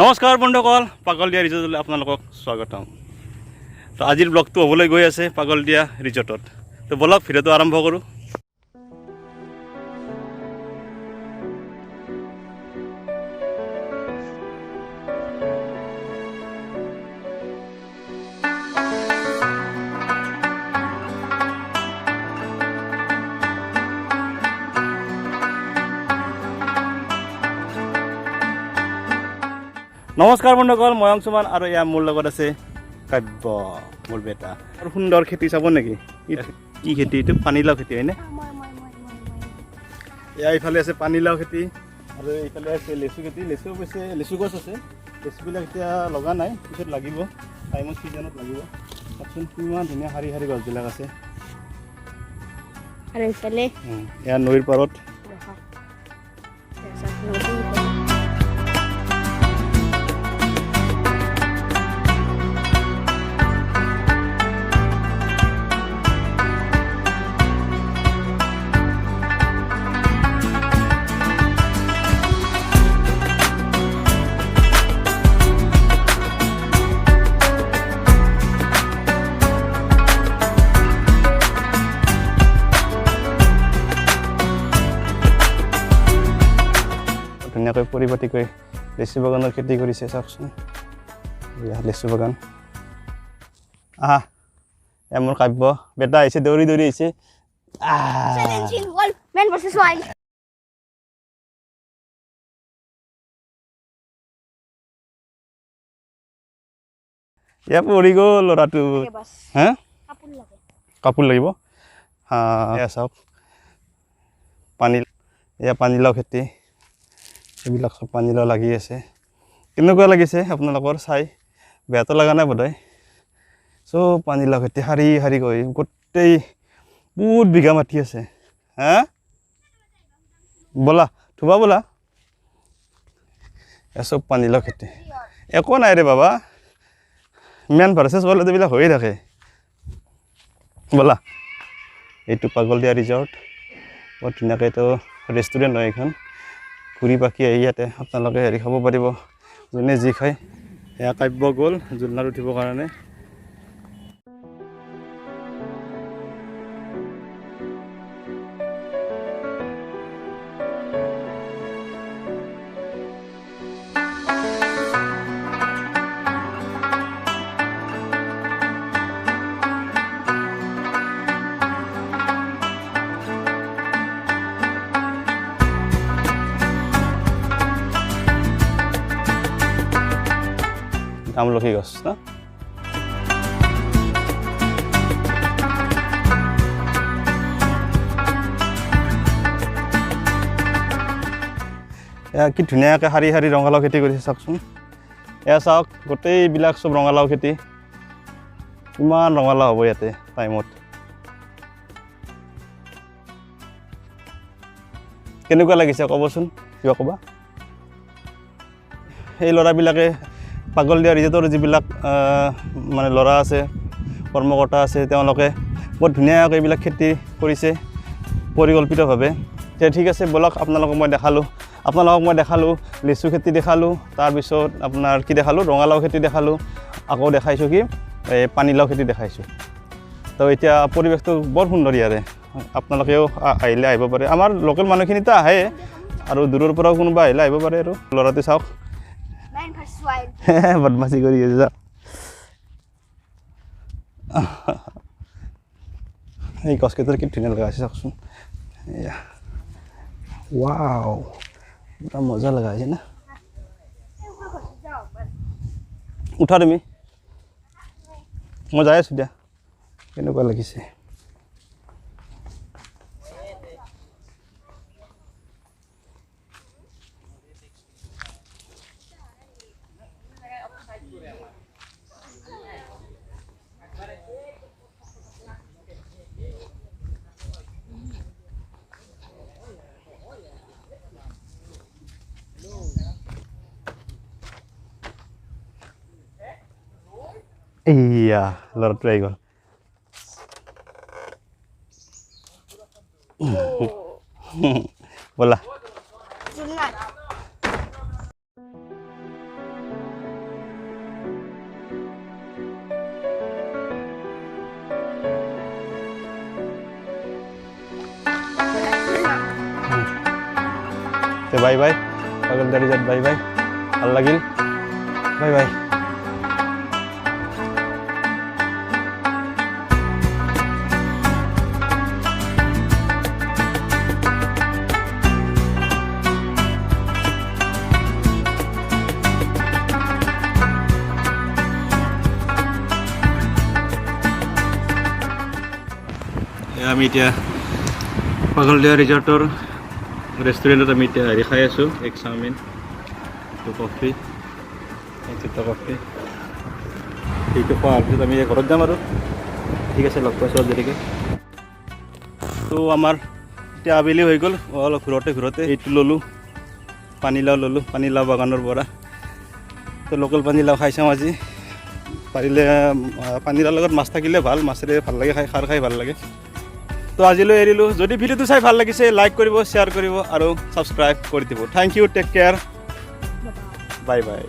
নমস্কাৰ বন্ধুসকল, পাগলদিয়া ৰিজৰ্টলৈ আপোনালোকক স্বাগতম। তো আজিৰ ব্লগটো হ'বলৈ গৈ আছে পাগলদিয়া ৰিজৰ্টত। তো বলক ভিডিঅ'টো আৰম্ভ কৰোঁ। নমস্কাৰ বন্ধুসকল, মই অংশুমান আৰু এয়া মোৰ লগত আছে কাব্য, মোৰ বেটা। আৰু সুন্দৰ খেতি চাব নেকি? কি খেতি এইটো? পানীলাও খেতি হয়নে? এয়া ইফালে আছে পানীলাও খেতি আৰু এইফালে আছে লেচু খেতি। লেচু অৱশ্যে লেচু গছ আছে, লেচুবিলাক এতিয়া লগা নাই, পিছত লাগিব, টাইমত ছিজনত লাগিব। চাওকচোন কিমান ধুনীয়া শাৰী শাৰী গছবিলাক আছে। আৰু এইফালে এয়া নৈৰ পাৰত ধুনীয়াকৈ পৰিপাটিকৈ লেচু বাগানৰ খেতি কৰিছে। চাওকচোন লেচু বাগান। আহা, এ মোৰ কাব্য বেটা আহিছে, দৌৰি দৌৰি আহিছে। এয়া পৰি গ'ল ল'ৰাটো। হা, কাপোৰ লাগিব। এয়া চাওক এয়া পানীলাও খেতি, এইবিলাক চব পানীলাও লাগি আছে। কেনেকুৱা লাগিছে আপোনালোকৰ চাই? বেয়াটো লগা নাই বোধহয়। চব পানীলাও খেতি শাৰী শাৰী কৰি, গোটেই বহুত বিঘা মাটি আছে। হা, ব'লা থবা ব'লা। চব পানীলাও খেতি, একো নাই ৰে বাবা, মেন ভাৰ্চেছ ৱাইল্ড এইবিলাক হৈয়ে থাকে। ব'লা, এইটো পাগলদিয়া ৰিজৰ্ট, বৰ ধুনীয়াকৈ এইটো ৰেষ্টুৰেণ্ট হয় এইখন। ঘূৰি পাকি আহি ইয়াতে আপোনালোকে হেৰি খাব পাৰিব, যোনে যি খায়। এয়া কাব্য গ'ল জুলনাত উঠিবৰ কাৰণে। আমলখি গছ না? এয়া কি ধুনীয়াকৈ শাৰী শাৰী ৰঙালাও খেতি কৰিছে। চাওকচোন এয়া চাওক, গোটেইবিলাক চব ৰঙালাও খেতি। কিমান ৰঙালাও হ'ব ইয়াতে টাইমত। কেনেকুৱা লাগিছে ক'বচোন, কিবা ক'বা? এই ল'ৰাবিলাকে পাগলদিয়া ৰিজৰ্টৰ যিবিলাক মানে ল'ৰা আছে, কৰ্মকৰ্তা আছে, তেওঁলোকে বৰ ধুনীয়াকৈ এইবিলাক খেতি কৰিছে পৰিকল্পিতভাৱে। ঠিক আছে, ব'লক আপোনালোকক মই দেখালোঁ লেচু খেতি দেখালোঁ, তাৰপিছত আপোনাৰ কি দেখালোঁ, ৰঙালাও খেতি দেখালোঁ, আকৌ দেখাইছোঁ কি এই পানীলাও খেতি দেখাইছোঁ। তো এতিয়া পৰিৱেশটো বৰ সুন্দৰ ইয়াৰে, আপোনালোকেও আহিলে আহিব পাৰে। আমাৰ লোকেল মানুহখিনিতো আহে আৰু দূৰৰ পৰাও কোনোবা আহিলে আহিব পাৰে। আৰু ল'ৰাটো চাওক বদমাচি কৰি আছে। যা এই গছকেইটাৰ কি ধুনীয়া লগা আছে চাওকচোন। এয়া ৱাও, পুৰা মজা লগা আছে না। উঠা তুমি, মই যাই আছোঁ দিয়া। কেনেকুৱা লাগিছে? Iya, Lord Dragon. Bola. Bye bye, Pagladiya resort bye bye, ভাল লাগিল, বাই বাই। আমি এতিয়া পাগলদিয়া ৰিজৰ্টৰ ৰেষ্টুৰেণ্টত আমি এতিয়া হেৰি খাই আছোঁ, এগ চাওমিন, কফি, কফি। সেইটো খোৱাৰ পিছত আমি ঘৰত যাম আৰু। ঠিক আছে, লগ পাইছোঁ দেৰিকৈ। তো আমাৰ এতিয়া আবেলি হৈ গ'ল, অলপ ঘূৰোতে এইটো ল'লোঁ, পানীলাও ল'লোঁ, পানীলাও বাগানৰ পৰা। তো লোকেল পানীলাও খাই চাওঁ আজি। পাৰিলে পানীলাওৰ লগত মাছ থাকিলে ভাল, মাছেৰে ভাল লাগে খাই, খাৰ খাই ভাল লাগে। তো আজিলৈ এৰিলোঁ। যদি ভিডিঅ'টো চাই ভাল লাগিছে লাইক কৰিব, শ্বেয়াৰ কৰিব আৰু ছাবস্ক্ৰাইব কৰি দিব। Thank you, take care, bye by.